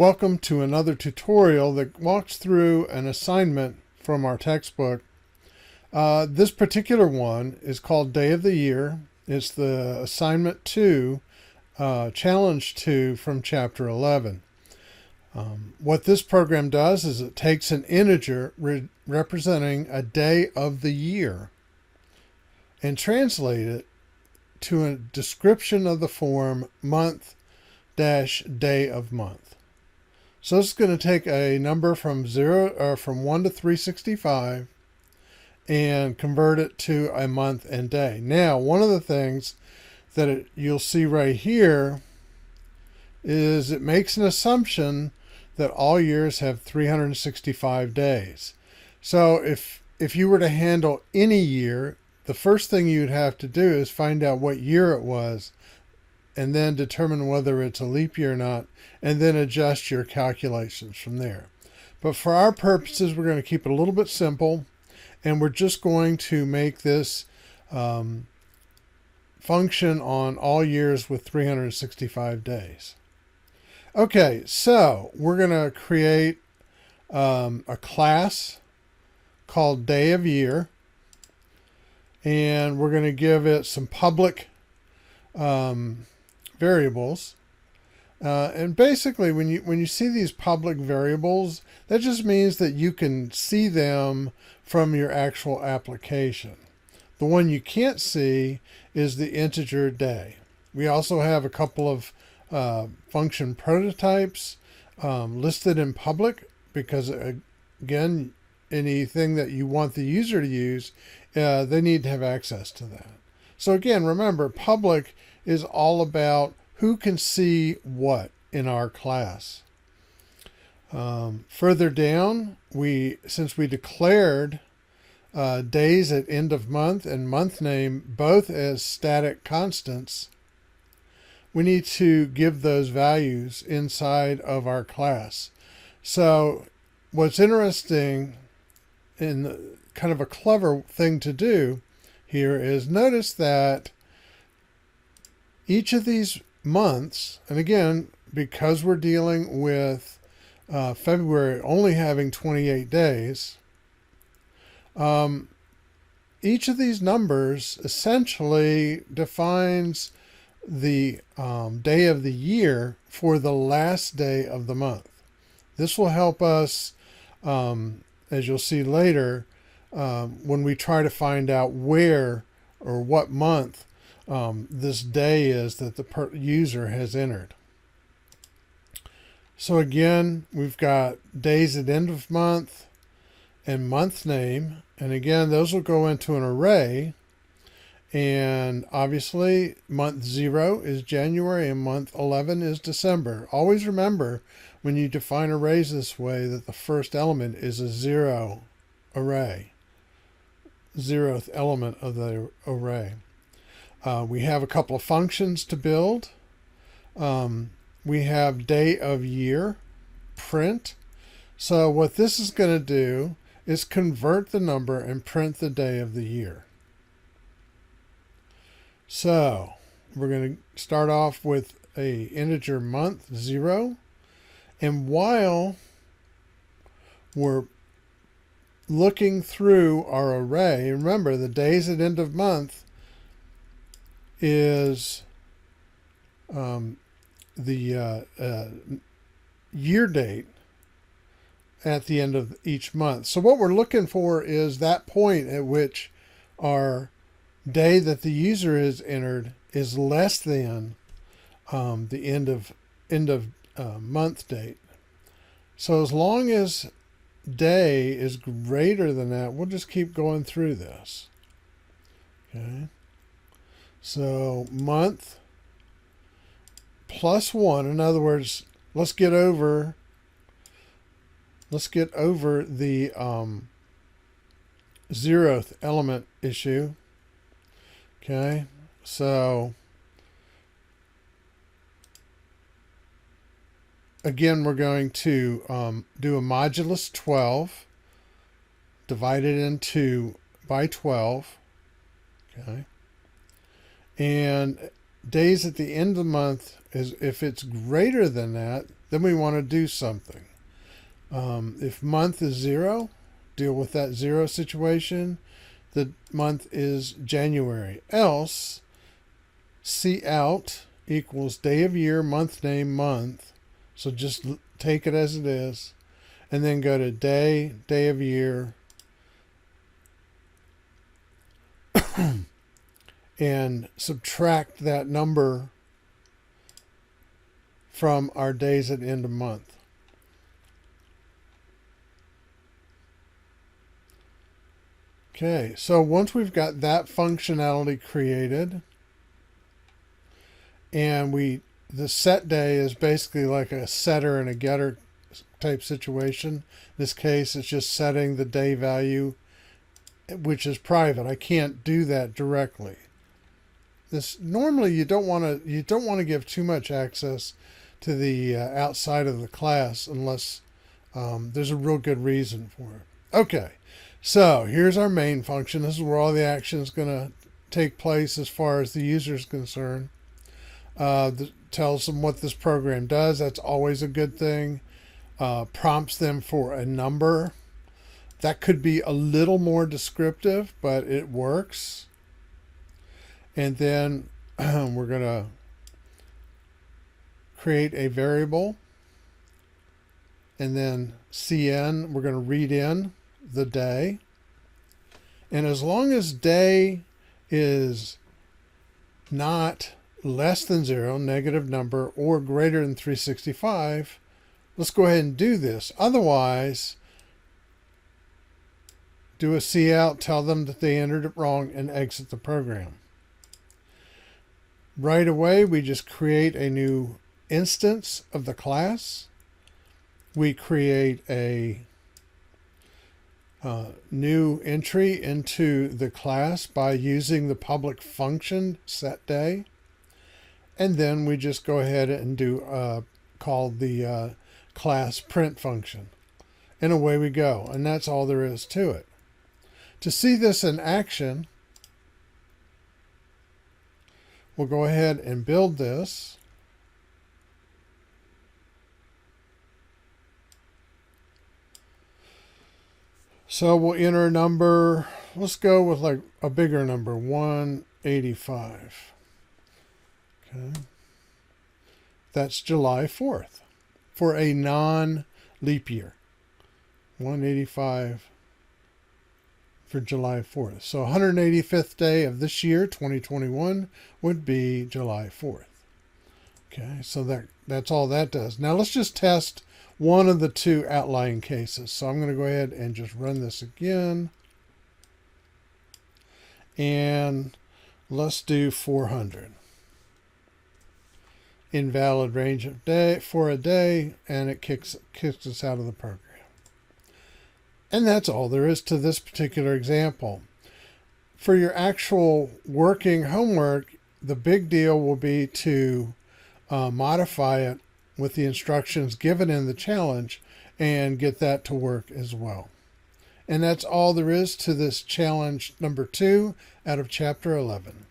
Welcome to another tutorial that walks through an assignment from our textbook. This particular one is called Day of the Year. It's the assignment 2, challenge 2 from chapter 11. What this program does is it takes an integer representing a day of the year and translate it to a description of the form month-day of month. So this is going to take a number from 1 to 365 and convert it to a month and day. Now, one of the things that you'll see right here is it makes an assumption that all years have 365 days. So if you were to handle any year, the first thing you'd have to do is find out what year it was, and then determine whether it's a leap year or not, and then adjust your calculations from there. But for our purposes, we're going to keep it a little bit simple, and we're just going to make this function on all years with 365 days. Okay, so we're going to create a class called Day of Year, and we're going to give it some public variables. And basically, when you see these public variables, that just means that you can see them from your actual application. The one you can't see is the integer day. We also have a couple of function prototypes listed in public because, again, anything that you want the user to use, they need to have access to that. So again, remember, public is all about who can see what in our class. Further down, since we declared days at end of month and month name both as static constants, we need to give those values inside of our class. So what's interesting and kind of a clever thing to do here is notice that each of these months, and again, because we're dealing with February only having 28 days, each of these numbers essentially defines the day of the year for the last day of the month. This will help us, as you'll see later, when we try to find out where or what month this day is that the user has entered. So again, we've got days at end of month and month name. And again, those will go into an array. And obviously, month 0 is January and month 11 is December. Always remember, when you define arrays this way, that the first element is a 0 array, 0th element of the array. We have a couple of functions to build. We have day of year, print. So what this is going to do is convert the number and print the day of the year. So we're going to start off with a integer month, 0. And while we're looking through our array, remember the days at end of month is the year date at the end of each month. So what we're looking for is that point at which our day that the user has entered is less than the end of month date. So as long as day is greater than that, we'll just keep going through this. Okay. So month plus 1, in other words, let's get over the 0th element issue. Okay, so again, we're going to do a modulus 12, divide it into by 12. Okay. And days at the end of the month is, if it's greater than that, then we want to do something. If month is 0, deal with that 0 situation. The month is January. Else, Cout equals day of year, month name, month. So just take it as it is. And then go to day, day of year, and subtract that number from our days at end of month. Okay, so once we've got that functionality created, and the set day is basically like a setter and a getter type situation. In this case, it's just setting the day value, which is private. I can't do that directly. Normally you don't want to give too much access to the outside of the class unless there's a real good reason for it. Okay, so here's our main function. This is where all the action is going to take place as far as the user is concerned. Tells them what this program does. That's always a good thing. Prompts them for a number. That could be a little more descriptive, but it works. And then we're going to create a variable. And then cn, we're going to read in the day. And as long as day is not less than 0, negative number, or greater than 365, let's go ahead and do this. Otherwise, do a cout, tell them that they entered it wrong, and exit the program. Right away, we just create a new instance of the class. We create a new entry into the class by using the public function setDay. And then we just go ahead and do call the class print function. And away we go. And that's all there is to it. To see this in action, we'll go ahead and build this. So we'll enter a number. Let's go with like a bigger number, 185. Okay. That's July 4th for a non-leap year. 185 for July 4th. So 185th day of this year, 2021, would be July 4th. Okay, so that's all that does. Now let's just test one of the two outlying cases. So I'm going to go ahead and just run this again. And let's do 400. Invalid range of day for a day, and it kicks us out of the program. And that's all there is to this particular example. For your actual working homework, the big deal will be to modify it with the instructions given in the challenge and get that to work as well. And that's all there is to this challenge number 2 out of chapter 11.